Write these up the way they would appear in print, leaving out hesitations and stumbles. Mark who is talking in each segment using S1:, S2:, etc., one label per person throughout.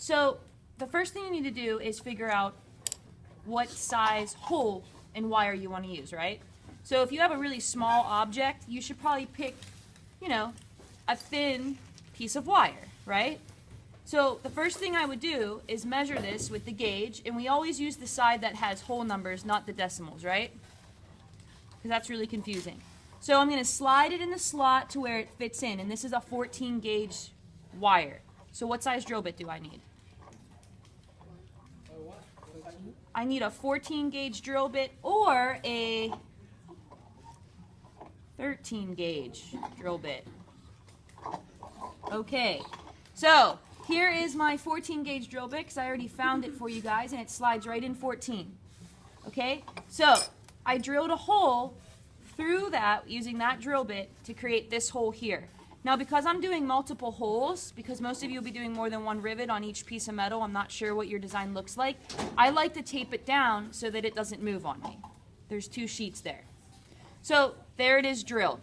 S1: So the first thing you need to do is figure out what size hole and wire you want to use, right? So if you have a really small object, you should probably pick, you know, a thin piece of wire, right? So the first thing I would do is measure this with the gauge, and we always use the side that has whole numbers, not the decimals, right? Because that's really confusing. So I'm going to slide it in the slot to where it fits in, and this is a 14 gauge wire. So what size drill bit do I need? I need a 14 gauge drill bit or a 13 gauge drill bit. Okay, so here is my 14 gauge drill bit because I already found it for you guys, and it slides right in 14. Okay, so I drilled a hole through that using that drill bit to create this hole here. Now because I'm doing multiple holes, because most of you will be doing more than one rivet on each piece of metal, I'm not sure what your design looks like, I like to tape it down so that it doesn't move on me. There's 2 sheets there. So there it is drilled.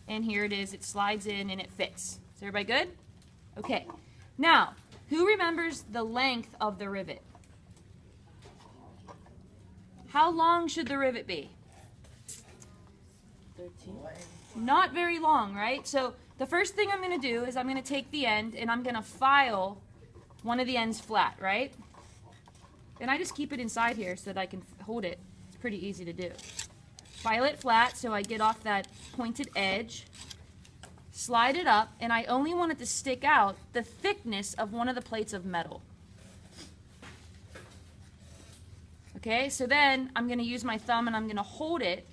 S1: And here it is, it slides in and it fits. Is everybody good? Okay. Now, who remembers the length of the rivet? How long should the rivet be?
S2: 13.
S1: Not very long, right? So the first thing I'm going to do is I'm going to take the end and I'm going to file one of the ends flat, right? And I just keep it inside here so that I can hold it. It's pretty easy to do. File it flat so I get off that pointed edge. Slide it up, and I only want it to stick out the thickness of one of the plates of metal. Okay, so then I'm going to use my thumb and I'm going to hold it.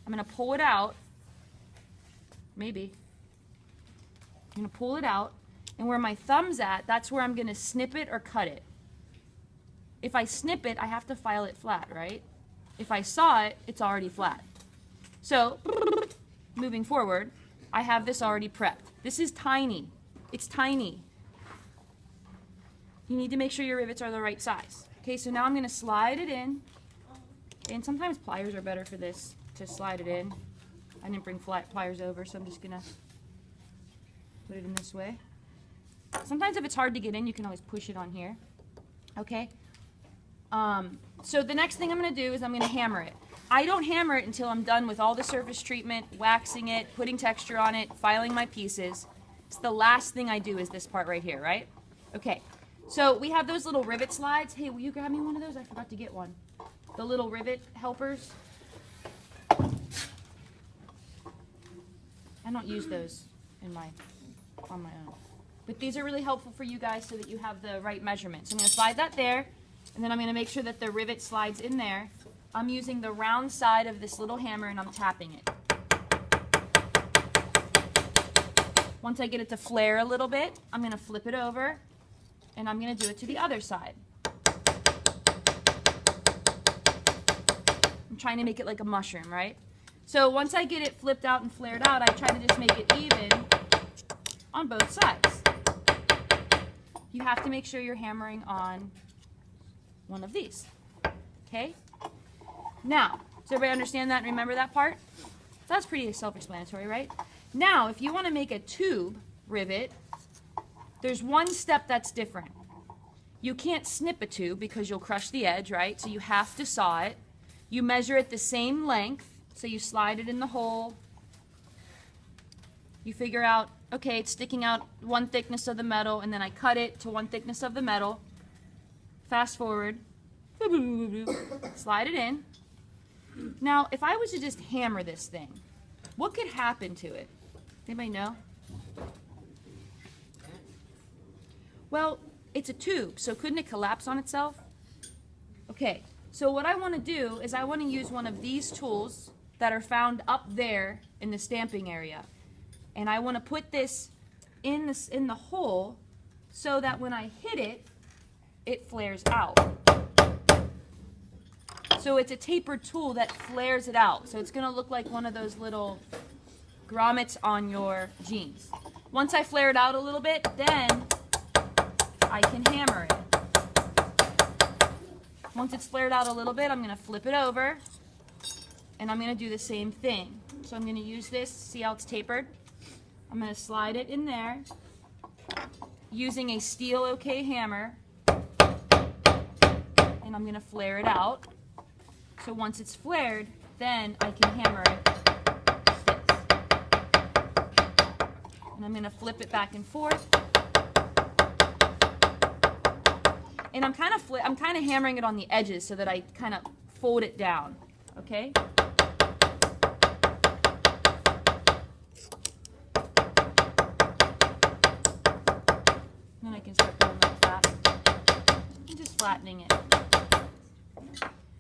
S1: I'm going to pull it out. Maybe. I'm going to pull it out, and where my thumb's at, that's where I'm going to snip it or cut it. If I snip it, I have to file it flat, right? If I saw it, it's already flat. So, moving forward, I have this already prepped. This is tiny. It's tiny. You need to make sure your rivets are the right size. Okay, so now I'm going to slide it in, and sometimes pliers are better for this, to slide it in. I didn't bring flat pliers over, so I'm just going to put it in this way. Sometimes if it's hard to get in, you can always push it on here. Okay? So the next thing I'm going to do is I'm going to hammer it. I don't hammer it until I'm done with all the surface treatment, waxing it, putting texture on it, filing my pieces. It's the last thing I do is this part right here, right? Okay. So we have those little rivet slides. Hey, will you grab me one of those? I forgot to get one. The little rivet helpers. I don't use those on my own. But these are really helpful for you guys so that you have the right measurements. So I'm going to slide that there, and then I'm going to make sure that the rivet slides in there. I'm using the round side of this little hammer and I'm tapping it. Once I get it to flare a little bit, I'm going to flip it over and I'm going to do it to the other side. I'm trying to make it like a mushroom, right? So once I get it flipped out and flared out, I try to just make it even on both sides. You have to make sure you're hammering on one of these. Okay? Now, does everybody understand that and remember that part? That's pretty self-explanatory, right? Now, if you want to make a tube rivet, there's one step that's different. You can't snip a tube because you'll crush the edge, right? So you have to saw it. You measure it the same length, so you slide it in the hole. You figure out, okay, it's sticking out one thickness of the metal, and then I cut it to one thickness of the metal. Fast forward. Slide it in. Now, if I was to just hammer this thing, what could happen to it? Anybody know? Well, it's a tube, so couldn't it collapse on itself? Okay, so what I want to do is I want to use one of these tools that are found up there in the stamping area. And I want to put this in the hole so that when I hit it, it flares out. So it's a tapered tool that flares it out. So it's going to look like one of those little grommets on your jeans. Once I flare it out a little bit, then I can hammer it. Once it's flared out a little bit, I'm going to flip it over, and I'm going to do the same thing. So I'm going to use this, see how it's tapered? I'm going to slide it in there, using a steel OK hammer, and I'm going to flare it out. So once it's flared, then I can hammer it like this. And I'm going to flip it back and forth. And I'm kind of hammering it on the edges so that I kind of fold it down, okay? Then I can start going like that. And just flattening it.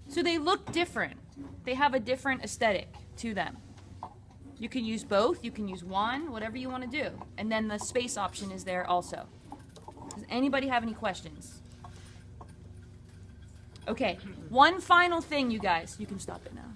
S1: So they look different. They have a different aesthetic to them. You can use both, you can use one, whatever you want to do. And then the space option is there also. Does anybody have any questions? Okay, one final thing, you guys. You can stop it now.